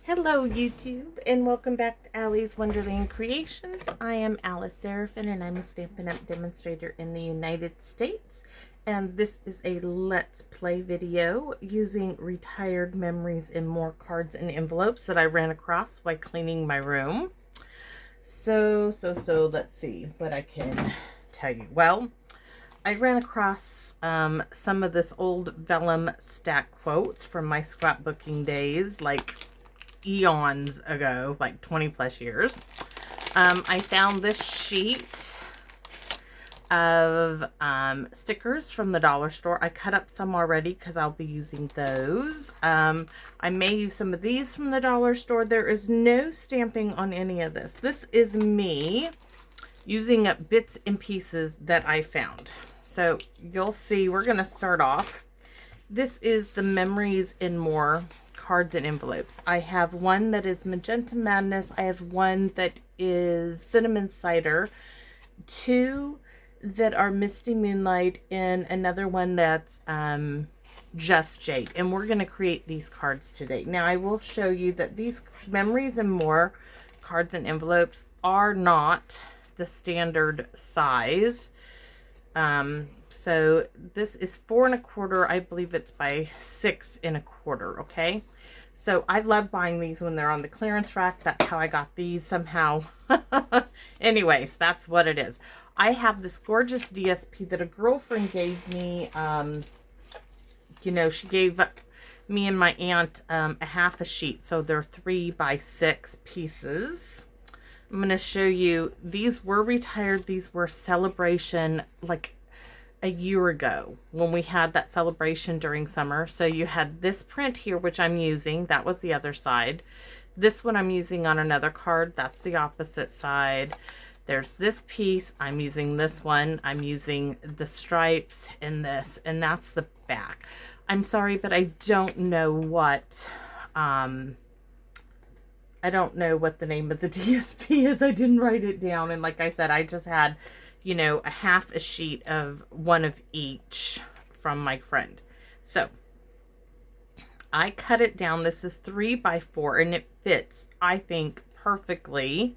Hello YouTube and welcome back to Allie's Wonderland Creations. I am Alice Seraphin and I'm a Stampin' Up! Demonstrator in the United States. And this is a Let's Play video using retired memories and more cards and envelopes that I ran across while cleaning my room. So let's see what I can tell you. Well, I ran across some of this old vellum stack quotes from my scrapbooking days, like eons ago, like 20 plus years. I found this sheet of stickers from the dollar store. I cut up some already because I'll be using those. I may use some of these from the dollar store. There is no stamping on any of this. This is me using up bits and pieces that I found. So you'll see, we're going to start off. This is the Memories and More cards and envelopes. I have one that is Magenta Madness. I have one that is Cinnamon Cider, two that are Misty Moonlight, and another one that's Just Jade. And we're going to create these cards today. Now I will show you that these Memories and More cards and envelopes are not the standard size. So this is 4 1/4. I believe it's by 6 1/4. Okay. So I love buying these when they're on the clearance rack. That's how I got these somehow. Anyways, that's what it is. I have this gorgeous DSP that a girlfriend gave me. You know, she gave me and my aunt a half a sheet. So they're 3 by 6 pieces. I'm going to show you. These were retired. These were celebration, like a year ago when we had that celebration during summer. So you had this print here, which I'm using. That was the other side. This one I'm using on another card. That's the opposite side. There's this piece. I'm using this one. I'm using the stripes in this, and that's the back. I'm sorry, but I don't know what I don't know what the name of the DSP is. I didn't write it down. And like I said, I just had, you know, a half a sheet of one of each from my friend. So I cut it down. This is 3 by 4 and it fits, I think, perfectly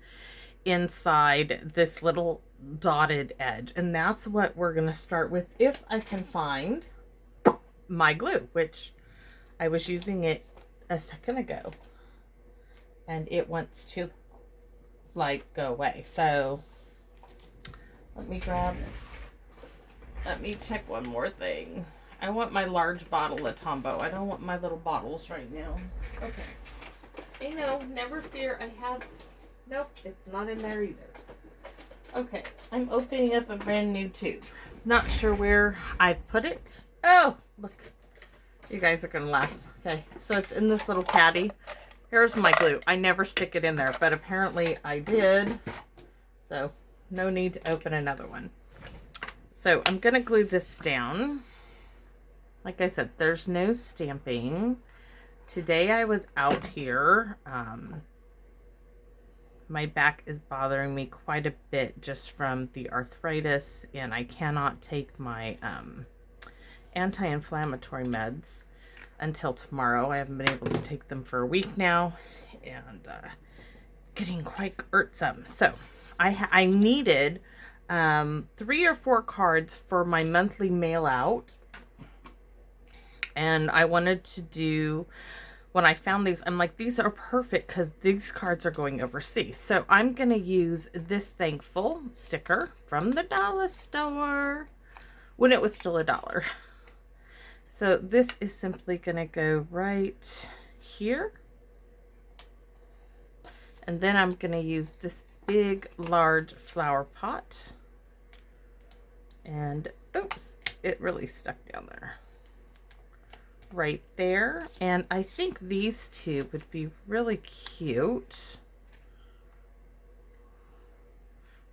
inside this little dotted edge. And that's what we're going to start with if I can find my glue, which I was using it a second ago. And it wants to, like, go away. So let me check one more thing. I want my large bottle of Tombow. I don't want my little bottles right now. Okay. I know, never fear. I have, nope, it's not in there either. Okay, I'm opening up a brand new tube. Not sure where I put it. Oh, look. You guys are going to laugh. Okay, so it's in this little caddy. Here's my glue. I never stick it in there, but apparently I did. So no need to open another one. So I'm going to glue this down. Like I said, there's no stamping. Today I was out here. My back is bothering me quite a bit just from the arthritis, and I cannot take my anti-inflammatory meds until tomorrow. I haven't been able to take them for a week now, and it's getting quite irksome. So I needed 3 or 4 cards for my monthly mail out, and I wanted to do, when I found these, I'm like, these are perfect because these cards are going overseas. So I'm going to use this Thankful sticker from the dollar store when it was still $1. So this is simply going to go right here. And then I'm going to use this big, large flower pot. And, oops, it really stuck down there. Right there. And I think these two would be really cute.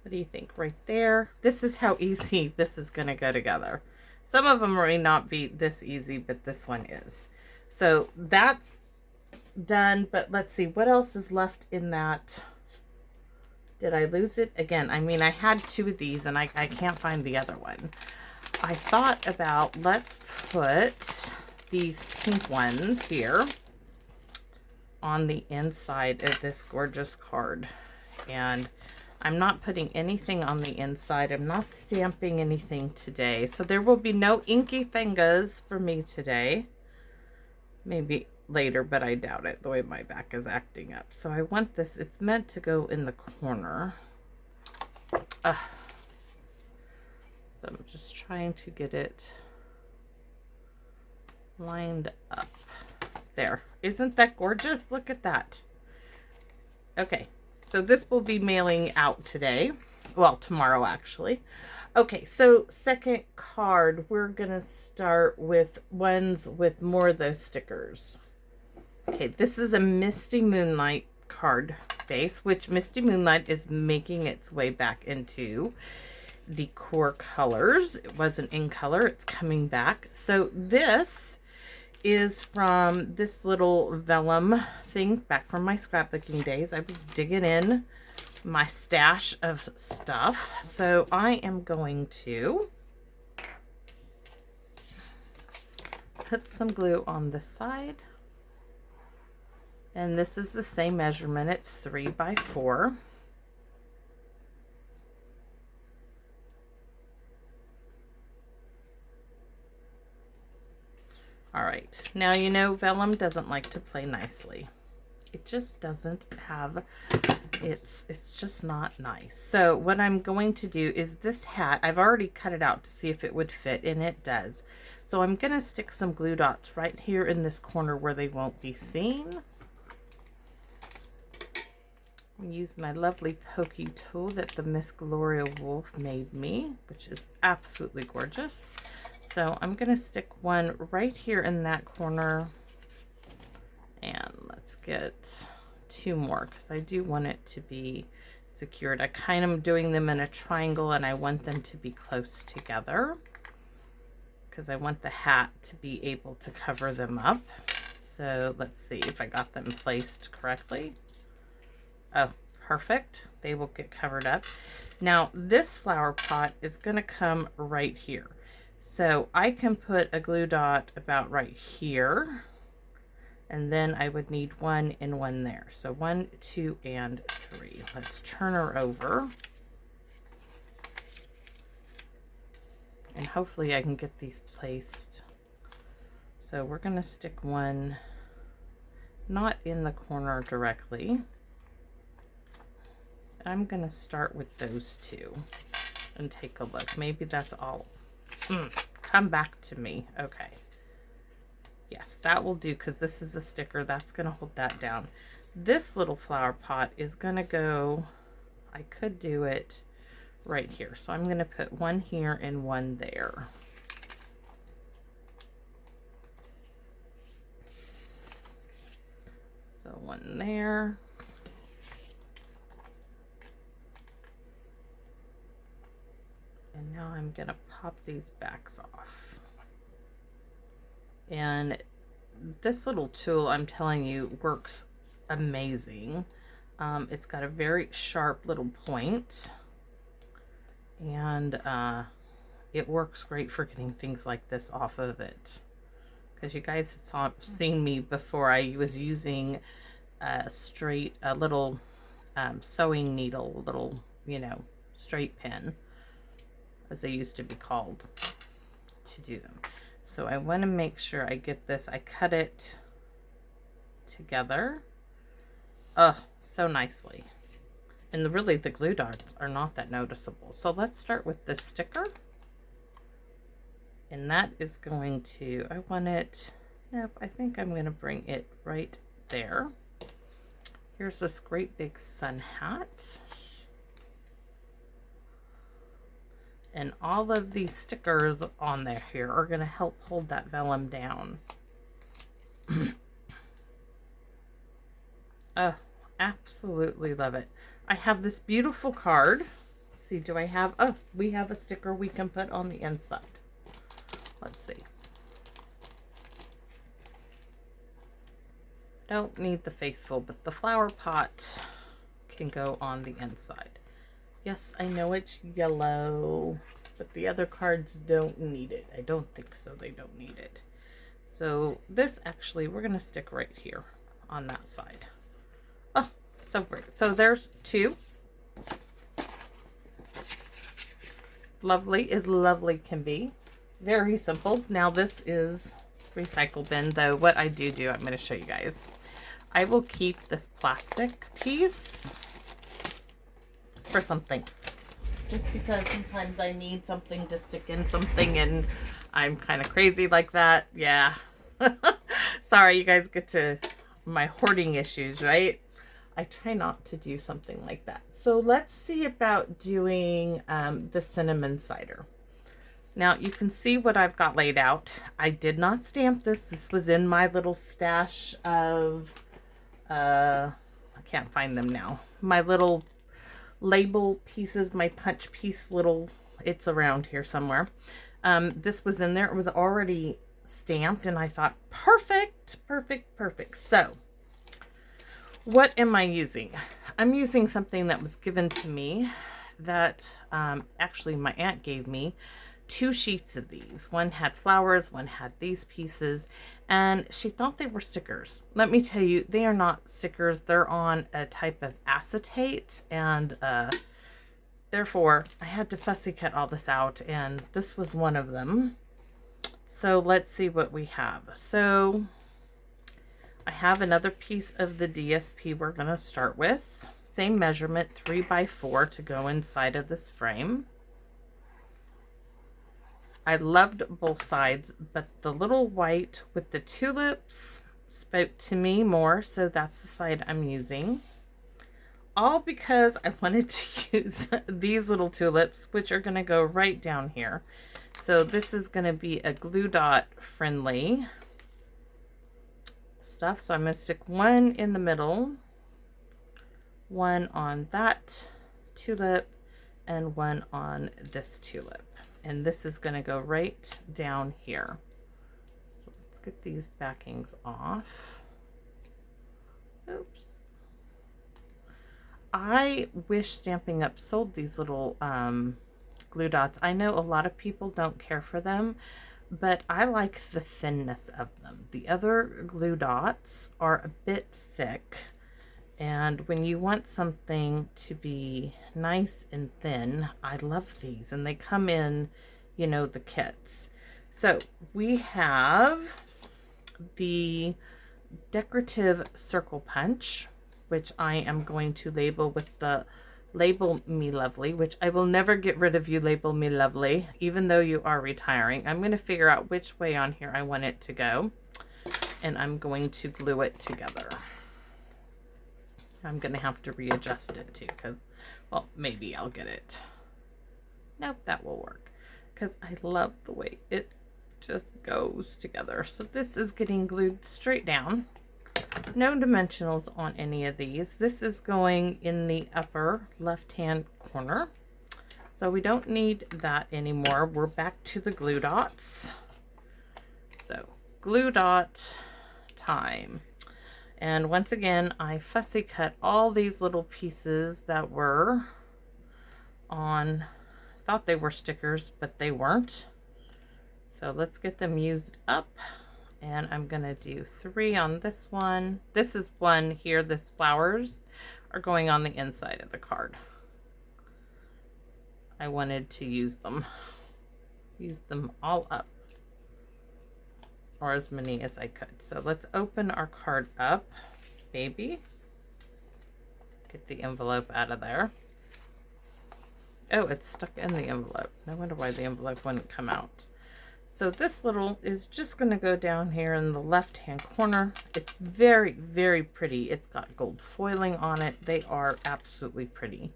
What do you think? Right there. This is how easy this is going to go together. Some of them may not be this easy, but this one is. So that's done, but let's see. What else is left in that? Did I lose it? Again, I mean, I had 2 of these, and I can't find the other one. I thought about, let's put these pink ones here. on the inside of this gorgeous card. And I'm not putting anything on the inside. I'm not stamping anything today. So there will be no inky fingers for me today. Maybe later, but I doubt it, the way my back is acting up. So I want this, it's meant to go in the corner. So I'm just trying to get it lined up. There. Isn't that gorgeous? Look at that. Okay, so this will be mailing out today. Well, tomorrow actually. Okay, so second card, we're gonna start with ones with more of those stickers. Okay, this is a Misty Moonlight card base, which Misty Moonlight is making its way back into the core colors. It wasn't in color, it's coming back. So this is from this little vellum thing back from my scrapbooking days. I was digging in my stash of stuff. So I am going to put some glue on this side. And this is the same measurement. It's 3 by 4. All right, now you know vellum doesn't like to play nicely. It just doesn't have, it's just not nice. So what I'm going to do is this hat, I've already cut it out to see if it would fit, and it does. So I'm gonna stick some glue dots right here in this corner where they won't be seen. Use my lovely pokey tool that the Miss Gloria Wolf made me, which is absolutely gorgeous. So I'm going to stick one right here in that corner, and let's get 2 more because I do want it to be secured. I kind of doing them in a triangle, and I want them to be close together because I want the hat to be able to cover them up. So let's see if I got them placed correctly. Oh, perfect. They will get covered up. Now this flower pot is going to come right here. So I can put a glue dot about right here, and then I would need 1 and 1 there. So 1, 2, and 3. Let's turn her over. And hopefully I can get these placed. So we're going to stick one not in the corner directly. I'm going to start with those 2 and take a look. Maybe that's all. Come back to me. Okay. Yes, that will do because this is a sticker. That's going to hold that down. This little flower pot is going to go, I could do it right here. So I'm going to put 1 here and 1 there. So 1 there. And now I'm going to pop these backs off. And this little tool, I'm telling you, works amazing. It's got a very sharp little point. And it works great for getting things like this off of it. Because you guys had seen me before. I was using a little sewing needle, little, you know, straight pin, as they used to be called, to do them. So I want to make sure I get this. I cut it together. Oh, so nicely. And really the glue dots are not that noticeable. So let's start with this sticker. And that is going to, I want it, nope, I think I'm going to bring it right there. Here's this great big sun hat. And all of these stickers on there here are going to help hold that vellum down. Oh, absolutely love it. I have this beautiful card. Let's see, do I have, oh, we have a sticker we can put on the inside. Let's see. Don't need the faithful, but the flower pot can go on the inside. Yes, I know it's yellow, but the other cards don't need it. I don't think so. They don't need it. So this actually, we're going to stick right here on that side. Oh, so great. So there's 2. Lovely as lovely can be. Very simple. Now this is recycle bin, though. What I do, I'm going to show you guys. I will keep this plastic piece for something. Just because sometimes I need something to stick in something and I'm kind of crazy like that. Yeah. Sorry, you guys get to my hoarding issues, right? I try not to do something like that. So let's see about doing the cinnamon cider. Now you can see what I've got laid out. I did not stamp this. This was in my little stash of, I can't find them now. My little label pieces, my punch piece little, it's around here somewhere. This was in there. It was already stamped and I thought, perfect, perfect, perfect. So what am I using? I'm using something that was given to me that actually my aunt gave me. 2 sheets of these. One had flowers, one had these pieces, and she thought they were stickers. Let me tell you, they are not stickers. They're on a type of acetate, and therefore I had to fussy cut all this out, and this was one of them. So let's see what we have. So I have another piece of the DSP we're going to start with. Same measurement, 3x4 to go inside of this frame. I loved both sides, but the little white with the tulips spoke to me more, so that's the side I'm using. All because I wanted to use these little tulips, which are going to go right down here. So this is going to be a glue dot friendly stuff. So I'm going to stick one in the middle, one on that tulip, and one on this tulip. And this is going to go right down here. So let's get these backings off. Oops. I wish Stampin' Up! Sold these little glue dots. I know a lot of people don't care for them, but I like the thinness of them. The other glue dots are a bit thick. And when you want something to be nice and thin, I love these. And they come in, you know, the kits. So we have the decorative circle punch, which I am going to label with the Label Me Lovely, which I will never get rid of you, Label Me Lovely, even though you are retiring. I'm going to figure out which way on here I want it to go. And I'm going to glue it together. I'm going to have to readjust it too, because, well, maybe I'll get it. Nope, that will work, because I love the way it just goes together. So this is getting glued straight down. No dimensionals on any of these. This is going in the upper left-hand corner. So we don't need that anymore. We're back to the glue dots. So glue dot time. And once again, I fussy cut all these little pieces that were on, thought they were stickers, but they weren't. So let's get them used up. And I'm going to do 3 on this one. This is one here. This flowers are going on the inside of the card. I wanted to use them all up, or as many as I could. So let's open our card up, baby. Get the envelope out of there. Oh, it's stuck in the envelope. No wonder why the envelope wouldn't come out. So this little is just going to go down here in the left-hand corner. It's very, very pretty. It's got gold foiling on it. They are absolutely pretty.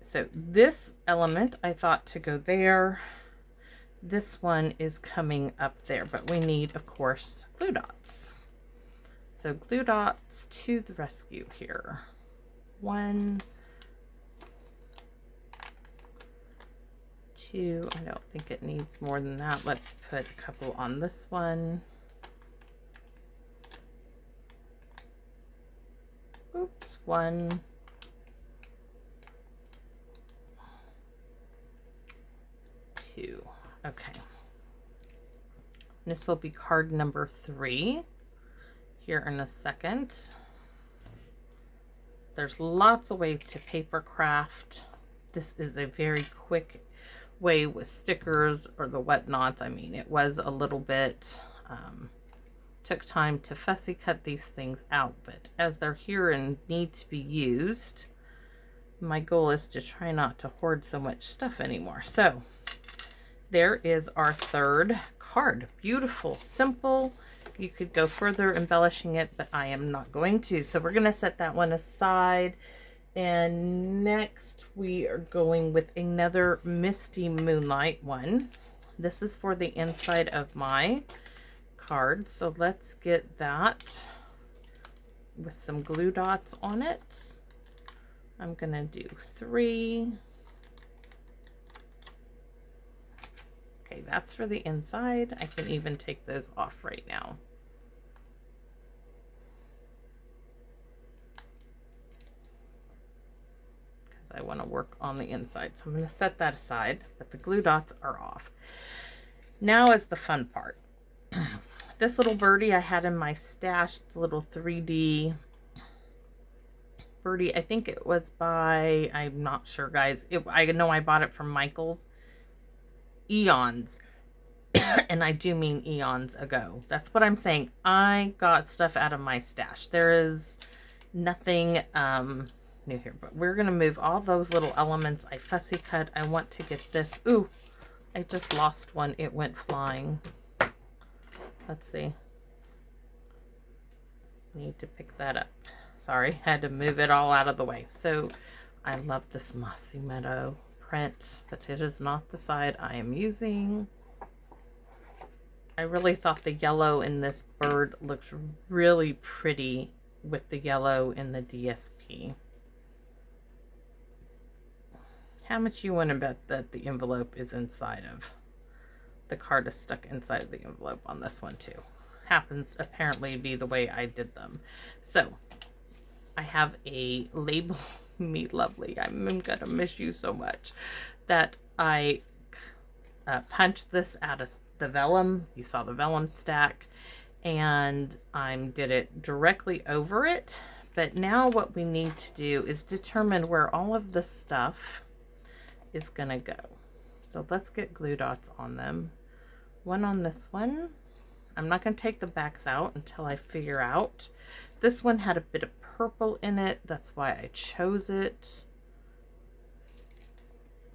So this element I thought to go there. This one is coming up there, but we need, of course, glue dots. So glue dots to the rescue here. 1, 2, I don't think it needs more than that. Let's put a couple on this one. Oops, 1. 2. Okay. This will be card number 3. here in a second. There's lots of ways to paper craft. This is a very quick way with stickers or the whatnots. I mean, it was a little bit, took time to fussy cut these things out, but as they're here and need to be used, my goal is to try not to hoard so much stuff anymore. So there is our third card. Beautiful, simple. You could go further embellishing it, but I am not going to. So we're going to set that one aside. And next we are going with another Misty Moonlight one. This is for the inside of my card. So let's get that with some glue dots on it. I'm going to do 3. Okay, that's for the inside. I can even take those off right now. Because I want to work on the inside. So I'm going to set that aside, but the glue dots are off. Now is the fun part. This little birdie I had in my stash. It's a little 3D birdie. I think it was by, I'm not sure, guys. I know I bought it from Michael's eons. And I do mean eons ago. That's what I'm saying. I got stuff out of my stash. There is nothing new here, but we're going to move all those little elements. I fussy cut. I want to get this. Ooh, I just lost one. It went flying. Let's see. Need to pick that up. Sorry, had to move it all out of the way. So I love this Mossy Meadow print, but it is not the side I am using. I really thought the yellow in this bird looked really pretty with the yellow in the DSP. How much you want to bet that the envelope is inside of? The card is stuck inside of the envelope on this one too. Happens apparently to be the way I did them. So I have a label, Me Lovely, I'm gonna miss you so much, that I punched this out of the vellum. You saw the vellum stack, and I did it directly over it. But now what we need to do is determine where all of this stuff is gonna go. So let's get glue dots on them. One on this one. I'm not going to take the backs out until I figure out. This one had a bit of purple in it. That's why I chose it.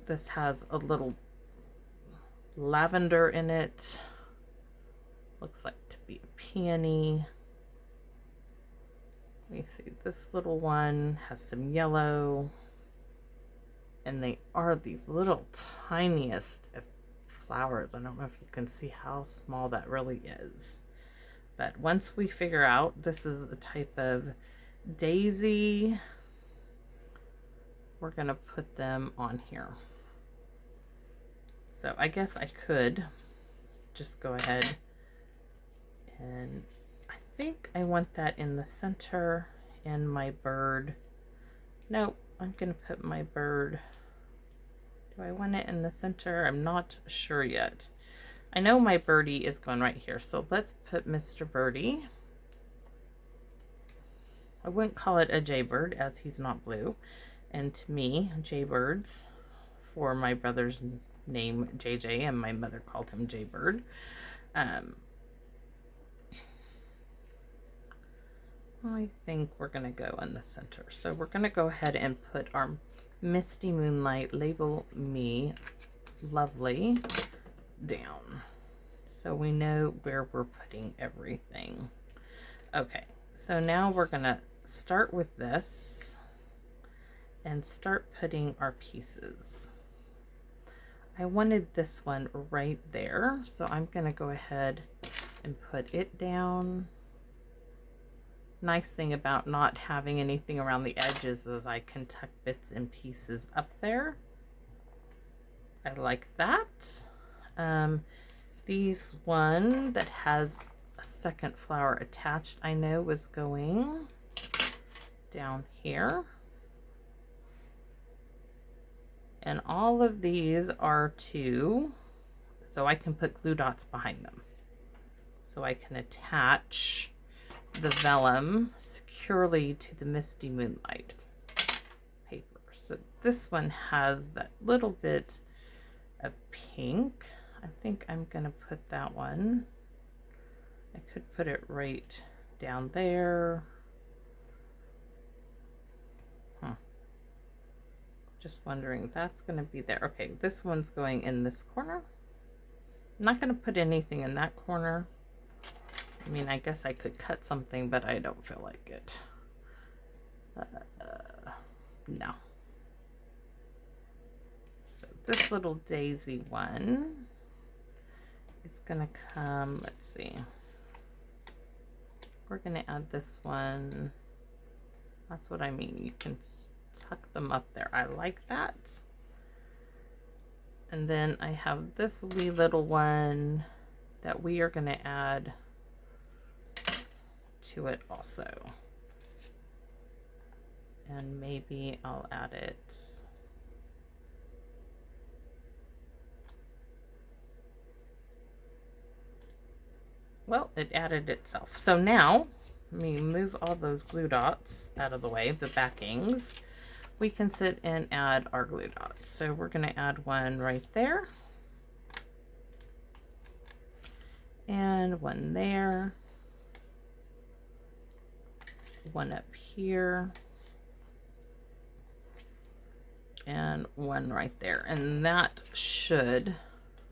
This has a little lavender in it. Looks like to be a peony. Let me see. This little one has some yellow. And they are these little tiniest of flowers. I don't know if you can see how small that really is. But once we figure out this is a type of daisy, we're going to put them on here. So I guess I could just go ahead and I think I want that in the center and my bird. Nope, I'm going to put my bird. Do I want it in the center? I'm not sure yet. I know my birdie is going right here. So let's put Mr. Birdie. I wouldn't call it a jaybird as he's not blue. And to me, jaybirds, for my brother's name JJ and my mother called him Jaybird. I think we're going to go in the center. So we're going to go ahead and put our Misty Moonlight Label Me Lovely down. So we know where we're putting everything. Okay, so now we're going to start with this and start putting our pieces. I wanted this one right there, so I'm going to go ahead and put it down. Nice thing about not having anything around the edges is I can tuck bits and pieces up there. I like that. These one that has a second flower attached, I know was going down here. And all of these are so I can put glue dots behind them. So I can attach the vellum securely to the Misty Moonlight paper. So this one has that little bit of pink. I think I'm going to put that one. I could put it right down there. Just wondering, that's going to be there. Okay, this one's going in this corner. I'm not going to put anything in that corner. I mean, I guess I could cut something, but I don't feel like it. No. So this little daisy one is going to come, let's see. We're going to add this one. That's what I mean. You can tuck them up there. I like that. And then I have this wee little one that we are going to add to it also. And maybe I'll add it well, it added itself. So now let me move all those glue dots out of the way, the backings. We can sit and add our glue dots. So we're going to add one right there. And one there. One up here. And one right there. And that should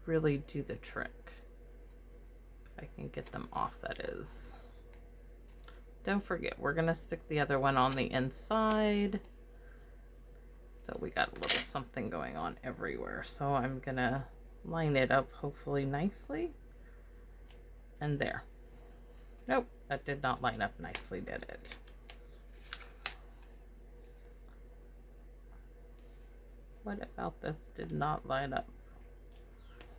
really do the trick. If I can get them off, that is. Don't forget, we're going to stick the other one on the inside. So we got a little something going on everywhere. So I'm going to line it up hopefully nicely. And there. Nope, that did not line up nicely, did it? What about this did not line up?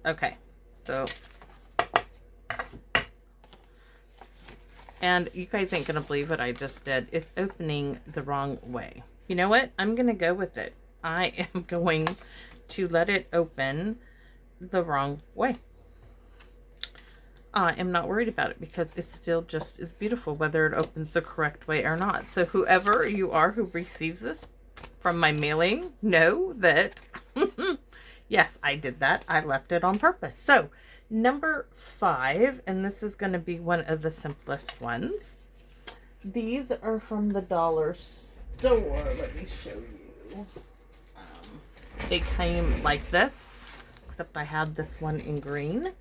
Okay, so. And you guys ain't going to believe what I just did. It's opening the wrong way. You know what? I'm going to go with it. I am going to let it open the wrong way. I am not worried about it because it's still just as beautiful whether it opens the correct way or not. So whoever you are who receives this from my mailing, know that yes, I did that. I left it on purpose. So number 5, and this is going to be one of the simplest ones. These are from the dollar store. Let me show you. They came like this, except I had this one in green.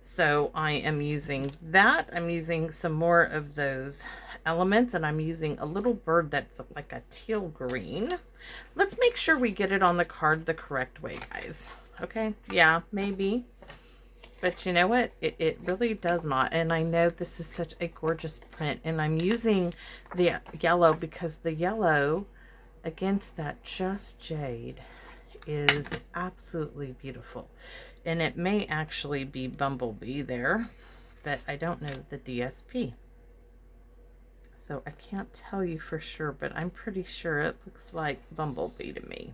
So I am using that. I'm using some more of those elements, and I'm using a little bird that's like a teal green. Let's make sure we get it on the card the correct way, guys. Okay, yeah, maybe. But you know what? It really does not. And I know this is such a gorgeous print. And I'm using the yellow because the yellow against that Just Jade is absolutely beautiful. And it may actually be Bumblebee there, but I don't know the DSP. So I can't tell you for sure, but I'm pretty sure it looks like Bumblebee to me.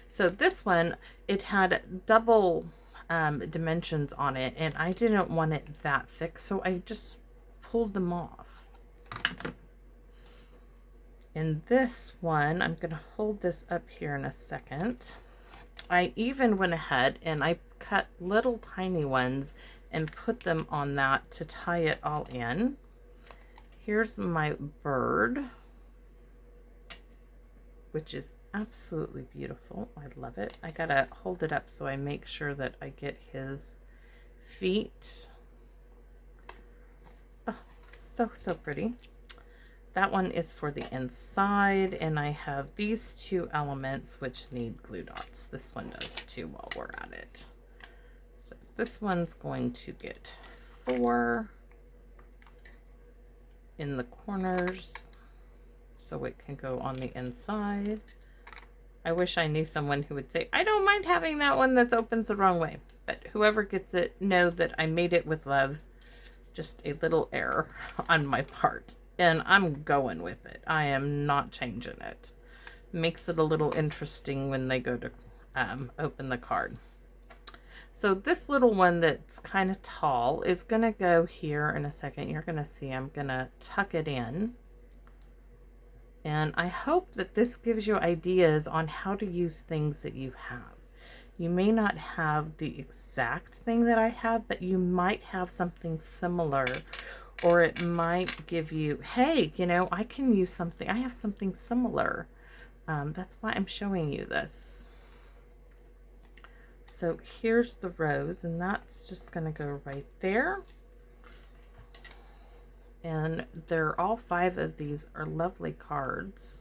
So this one, it had double dimensions on it, and I didn't want it that thick, so I just pulled them off. In this one, I'm going to hold this up here in a second. I even went ahead and I cut little tiny ones and put them on that to tie it all in. Here's my bird, which is absolutely beautiful. I love it. I gotta hold it up so I make sure that I get his feet. Oh, so pretty. That one is for the inside, and I have these two elements which need glue dots. This one does too while we're at it. So this one's going to get 4 in the corners so it can go on the inside. I wish I knew someone who would say, I don't mind having that one that opens the wrong way. But whoever gets it, know that I made it with love. Just a little error on my part. And I'm going with it. I am not changing it. Makes it a little interesting when they go to open the card. So this little one that's kind of tall is going to go here in a second. You're going to see I'm going to tuck it in. And I hope that this gives you ideas on how to use things that you have. You may not have the exact thing that I have, but you might have something similar, or it might give you, hey, you know, I can use something. I have something similar. That's why I'm showing you this. So here's the rose, and that's just going to go right there. And they're all 5 of these are lovely cards.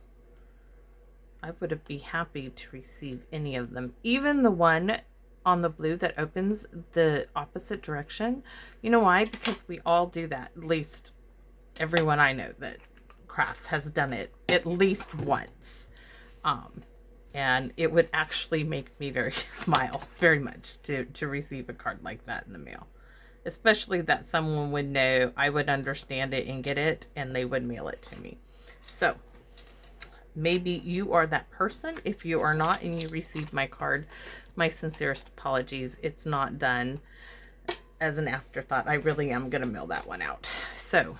I would be happy to receive any of them. Even the one on the blue that opens the opposite direction. You know why? Because we all do that. At least everyone I know that crafts has done it at least once. And it would actually make me smile very much to receive a card like that in the mail. Especially that someone would know, I would understand it and get it, and they would mail it to me. So maybe you are that person. If you are not and you received my card, my sincerest apologies. It's not done as an afterthought. I really am going to mail that one out. So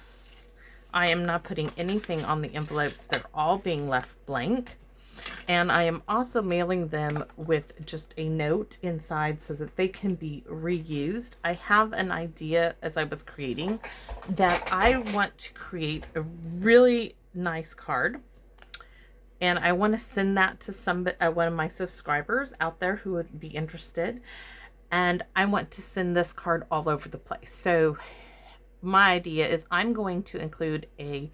I am not putting anything on the envelopes. They're all being left blank. And I am also mailing them with just a note inside so that they can be reused. I have an idea as I was creating that I want to create a really nice card. And I want to send that to one of my subscribers out there who would be interested. And I want to send this card all over the place. So my idea is I'm going to include a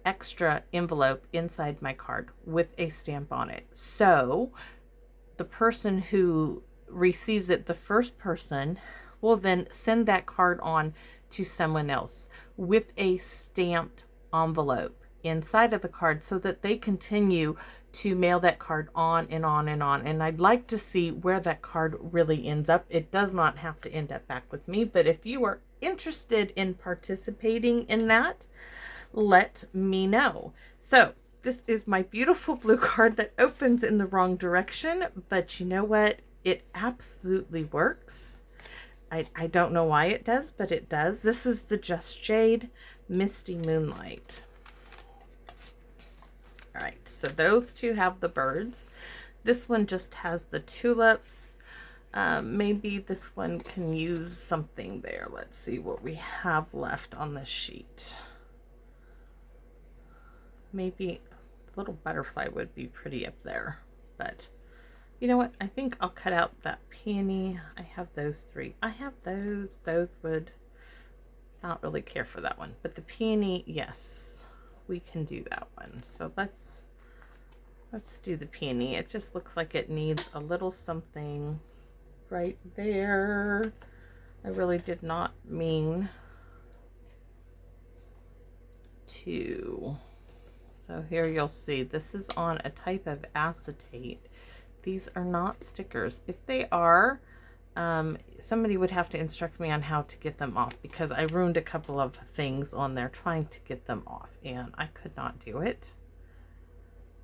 extra envelope inside my card with a stamp on it. So the person who receives it, the first person, will then send that card on to someone else with a stamped envelope inside of the card so that they continue to mail that card on and on and on. And I'd like to see where that card really ends up. It does not have to end up back with me, but if you are interested in participating in that, let me know. So this is my beautiful blue card that opens in the wrong direction, but you know what? It absolutely works. I don't know why it does, but it does. This is the Just Jade Misty Moonlight. All right, so those two have the birds. This one just has the tulips. Maybe this one can use something there. Let's see what we have left on this sheet. Maybe a little butterfly would be pretty up there, but you know what? I think I'll cut out that peony. I have those 3. I have those. Those would not really care for that one, but the peony, yes, we can do that one. So let's do the peony. It just looks like it needs a little something right there. I really did not mean to. So here you'll see this is on a type of acetate. These are not stickers. If they are, somebody would have to instruct me on how to get them off, because I ruined a couple of things on there trying to get them off and I could not do it.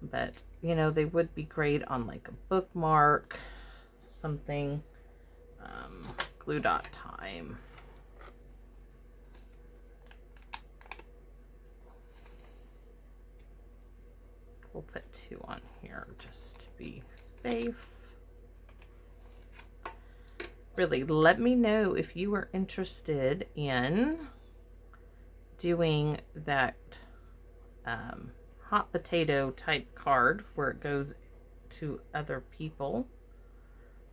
But you know, they would be great on like a bookmark, something. Glue dot time. We'll put 2 on here just to be safe. Really, let me know if you are interested in doing that hot potato type card where it goes to other people.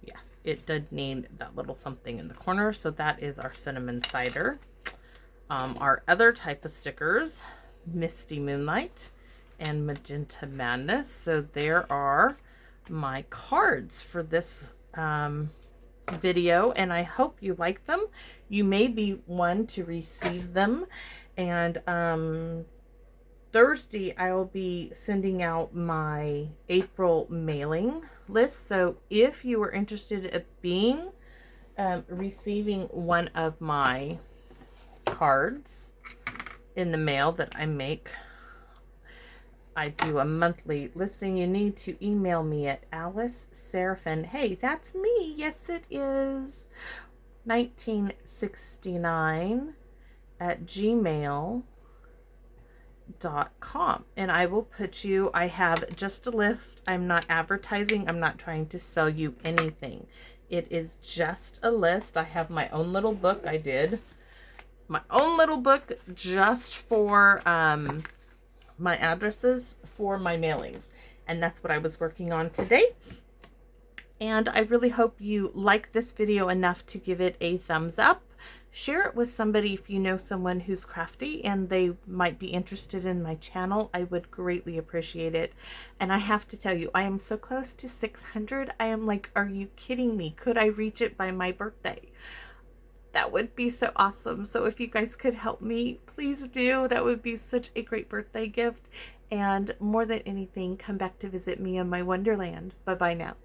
Yes, it did need that little something in the corner, so that is our cinnamon cider. Our other type of stickers, Misty Moonlight and Magenta Madness. So there are my cards for this video, and I hope you like them. You may be one to receive them, and Thursday I will be sending out my April mailing list. So if you are interested in being receiving one of my cards in the mail that I make, I do a monthly listing. You need to email me at Alice Seraphin. Hey, that's me. Yes, it is. 1969 at gmail.com, and I will put you, I have just a list. I'm not advertising. I'm not trying to sell you anything. It is just a list. I have my own little book. I did my own little book just for my addresses for my mailings, and that's what I was working on today. And I really hope you like this video enough to give it a thumbs up. Share it with somebody if you know someone who's crafty and they might be interested in my channel. I would greatly appreciate it. And I have to tell you, I am so close to 600. I am like, are you kidding me? Could I reach it by my birthday? That would be so awesome. So if you guys could help me, please do. That would be such a great birthday gift. And more than anything, come back to visit me in my wonderland. Bye-bye now.